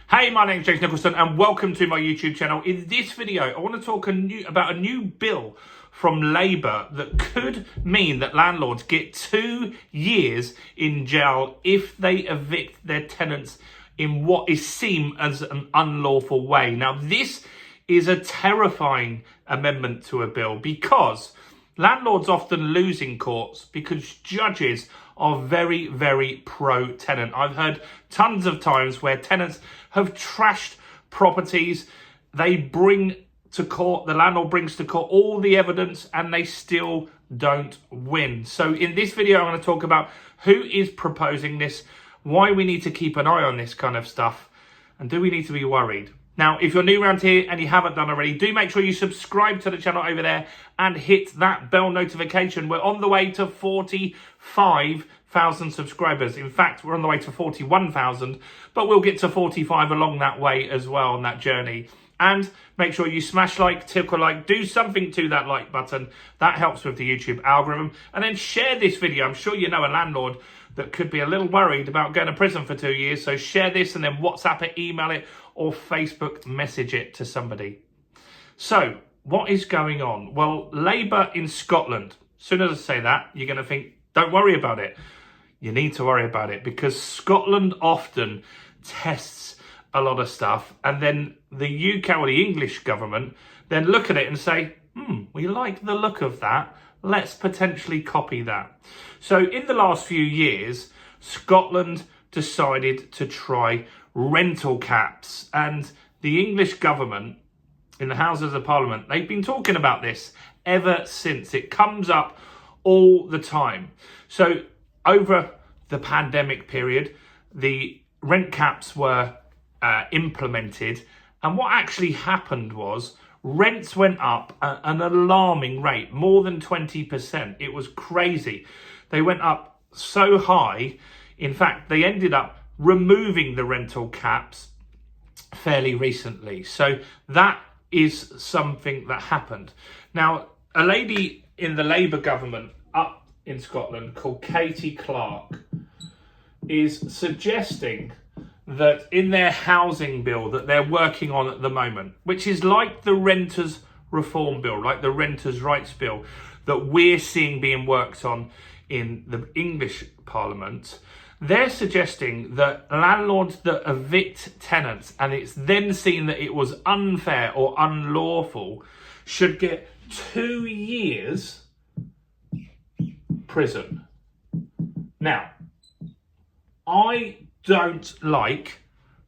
Hey, my name's James Nicholson and welcome to my YouTube channel. In this video, I want to talk about a new bill from Labour that could mean that landlords get 2 years in jail if they evict their tenants in what is seen as an unlawful way. Now, this is a terrifying amendment to a bill because landlords often lose in courts because judges are very, very pro-tenant. I've heard tons of times where tenants have trashed properties. They bring to court, the landlord brings to court all the evidence and they still don't win. So in this video, I'm going to talk about who is proposing this, why we need to keep an eye on this kind of stuff, and do we need to be worried? Now, if you're new around here and you haven't done already, do make sure you subscribe to the channel over there and hit that bell notification. We're on the way to 45,000 subscribers. In fact, we're on the way to 41,000, but we'll get to 45 along that way as well on that journey. And make sure you smash like, tickle like, do something to that like button. That helps with the YouTube algorithm. And then share this video. I'm sure you know a landlord that could be a little worried about going to prison for 2 years. So share this and then WhatsApp it, email it, or Facebook message it to somebody. So what is going on? Well, Labour in Scotland, as soon as I say that, you're going to think, don't worry about it. You need to worry about it because Scotland often tests a lot of stuff, and then the UK or the English government then look at it and say, we like the look of that. Let's potentially copy that. So in the last few years, Scotland decided to try rental caps, and the English government in the Houses of Parliament, they've been talking about this ever since. It comes up all the time. So over the pandemic period, the rent caps were implemented, and what actually happened was rents went up at an alarming rate, more than 20%. It was crazy. They went up so high. In fact, they ended up removing the rental caps fairly recently. So that is something that happened. Now, a lady in the Labour government up in Scotland called Katie Clark is suggesting that in their housing bill that they're working on at the moment, which is like the renters reform bill, like the renters rights bill that we're seeing being worked on in the English Parliament, they're suggesting that landlords that evict tenants and it's then seen that it was unfair or unlawful should get 2 years prison. Now, I don't like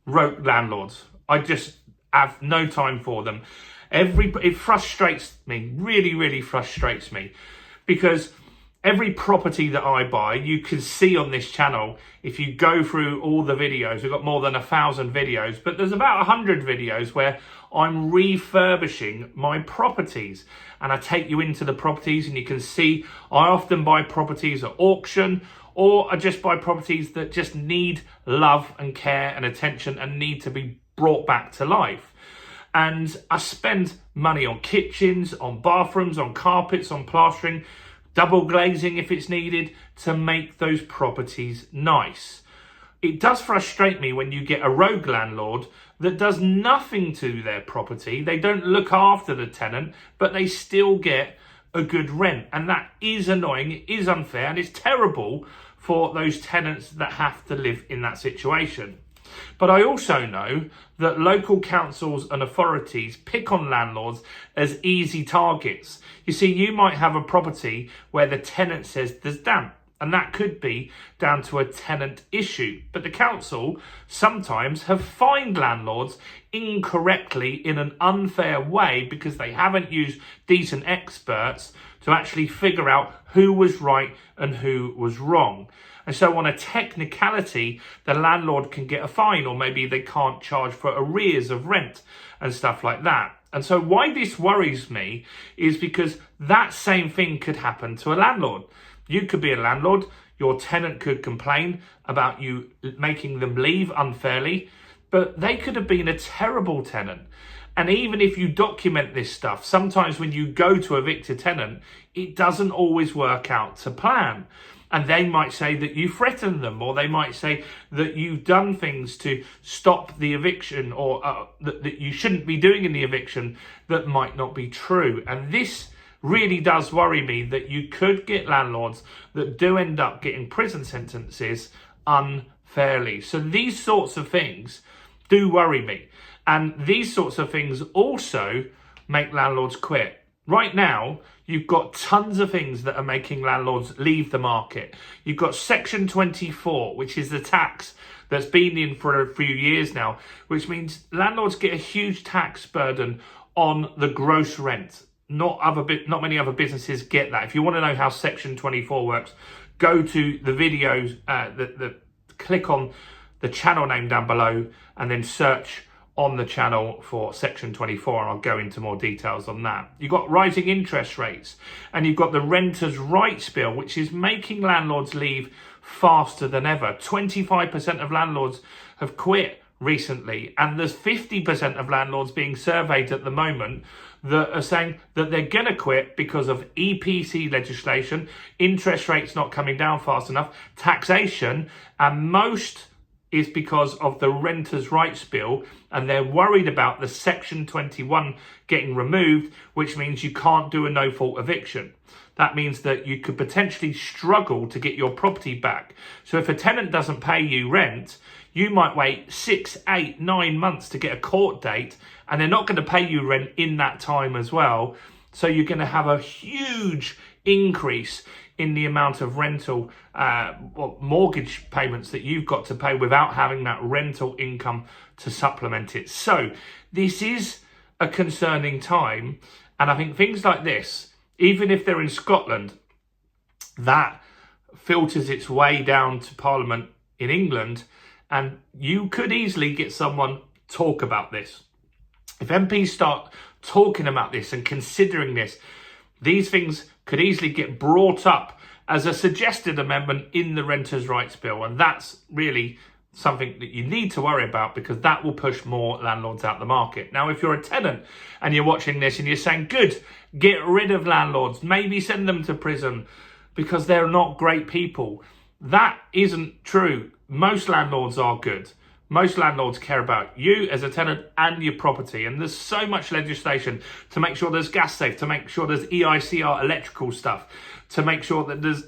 rogue landlords. I just have no time for them. It frustrates me, really frustrates me, because every property that I buy, you can see on this channel, if you go through all the videos, we've got more than 1,000 videos, but there's about 100 videos where I'm refurbishing my properties. And I take you into the properties and you can see I often buy properties at auction, or I just buy properties that just need love and care and attention and need to be brought back to life. And I spend money on kitchens, on bathrooms, on carpets, on plastering, double glazing if it's needed to make those properties nice. It does frustrate me when you get a rogue landlord that does nothing to their property. They don't look after the tenant, but they still get a good rent. And that is annoying, it is unfair, and it's terrible for those tenants that have to live in that situation. But I also know that local councils and authorities pick on landlords as easy targets. You see, you might have a property where the tenant says there's damp, and that could be down to a tenant issue. But the council sometimes have fined landlords incorrectly in an unfair way because they haven't used decent experts to actually figure out who was right and who was wrong. And so on a technicality, the landlord can get a fine, or maybe they can't charge for arrears of rent and stuff like that. And so why this worries me is because that same thing could happen to a landlord. You could be a landlord, your tenant could complain about you making them leave unfairly, but they could have been a terrible tenant. And even if you document this stuff, sometimes when you go to evict a tenant, it doesn't always work out to plan. And they might say that you threatened them, or they might say that you've done things to stop the eviction, or that you shouldn't be doing in the eviction that might not be true. And this really does worry me, that you could get landlords that do end up getting prison sentences unfairly. So these sorts of things do worry me. And these sorts of things also make landlords quit. Right now, you've got tons of things that are making landlords leave the market. You've got Section 24, which is the tax that's been in for a few years now, which means landlords get a huge tax burden on the gross rent. Not many other businesses get that. If you want to know how Section 24 works, go to the videos, click on the channel name down below and then search on the channel for Section 24, and I'll go into more details on that. You've got rising interest rates, and you've got the Renters' Rights Bill, which is making landlords leave faster than ever. 25% of landlords have quit recently, and there's 50% of landlords being surveyed at the moment that are saying that they're going to quit because of EPC legislation, interest rates not coming down fast enough, taxation, and most is because of the Renters' Rights Bill, and they're worried about the Section 21 getting removed, which means you can't do a no-fault eviction. That means that you could potentially struggle to get your property back. So if a tenant doesn't pay you rent, you might wait 6, 8, 9 months to get a court date, and they're not going to pay you rent in that time as well. So you're going to have a huge increase in the amount of rental mortgage payments that you've got to pay without having that rental income to supplement it. So this is a concerning time. And I think things like this, even if they're in Scotland, that filters its way down to Parliament in England. And you could easily get someone talk about this. If MPs start talking about this and considering this, these things could easily get brought up as a suggested amendment in the Renters' Rights Bill. And that's really something that you need to worry about, because that will push more landlords out the market. Now, if you're a tenant and you're watching this and you're saying, good, get rid of landlords, maybe send them to prison because they're not great people, that isn't true. Most landlords are good. Most landlords care about you as a tenant and your property. And there's so much legislation to make sure there's gas safe, to make sure there's EICR electrical stuff, to make sure that there's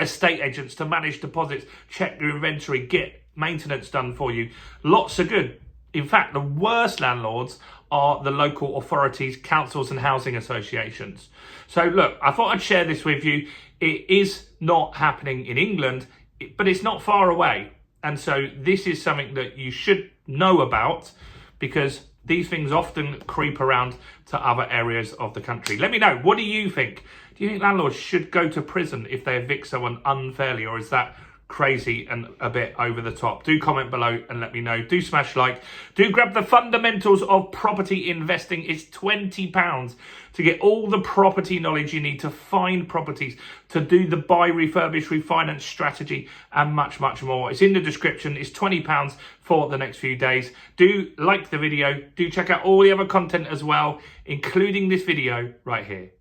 estate agents to manage deposits, check your inventory, get maintenance done for you. Lots of good. In fact, the worst landlords are the local authorities, councils and housing associations. So look, I thought I'd share this with you. It is not happening in England, but it's not far away. And so this is something that you should know about, because these things often creep around to other areas of the country. Let me know. What do you think? Do you think landlords should go to prison if they evict someone unfairly, or is that crazy and a bit over the top? Do comment below and let me know. Do smash like. Do grab the fundamentals of property investing. It's £20 to get all the property knowledge you need to find properties, to do the buy, refurbish, refinance strategy, and much, much more. It's in the description. It's £20 for the next few days. Do like the video. Do check out all the other content as well, including this video right here.